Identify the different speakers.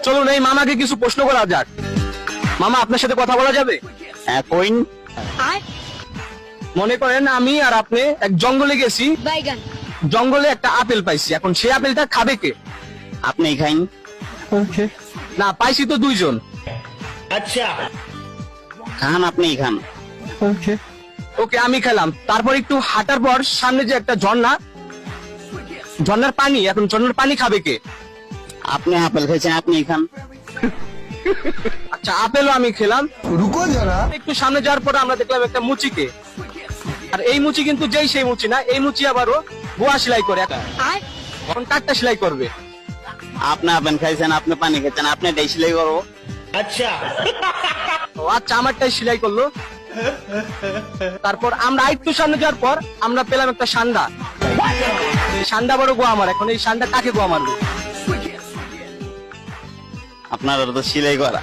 Speaker 1: চলুন এই মামাকে কিছু প্রশ্ন করা যাক। মামা, আপনার সাথে কথা বলা যাবে?
Speaker 2: হ্যাঁ, কইন।
Speaker 1: মনে করেন আমি আর আপনি এক জঙ্গলে গেছি,
Speaker 3: বাইগান
Speaker 1: জঙ্গলে একটা আপেল পাইছি, এখন সেই আপেলটা খাবে কে?
Speaker 2: আপনি খাইন।
Speaker 1: না, পাইছি তো দুইজন।
Speaker 2: খান, আপনি খান।
Speaker 1: ওকে, আমি খেলাম। তারপর একটু হাঁটার পর সামনে যে একটা ঝর্ণা, ঝর্ণার পানি, এখন ঝর্ণার পানি খাবে কে?
Speaker 2: আপনি আপেল খাইছেন, আপনি খান।
Speaker 1: আচ্ছা, আপেলও আমি খেলাম।
Speaker 4: रुको जरा।
Speaker 1: একটু সামনে যাওয়ার পর আমরা দেখলাম একটা মুচিকে, আর এই মুচি কিন্তু যেই সেই মুচি না, এই মুচি আবারও বোয়া সেলাই করে, এখন কাঠটা সেলাই করবে।
Speaker 2: আপনি আপেল খাইছেন, আপনি পানি খাইছেন, আপনি ডাই সেলাই করবো।
Speaker 1: ও আচ্ছা, আমারটাই সেলাই করলো। তারপর আমরা একটু সামনে যাওয়ার পর আমরা পেলাম একটা সান্ডা। এই সান্ডা বড় গোয়া আমার, এখন এই সান্ডা কাকে গোয়া মারবে?
Speaker 2: আপনার তো সেলাই করা।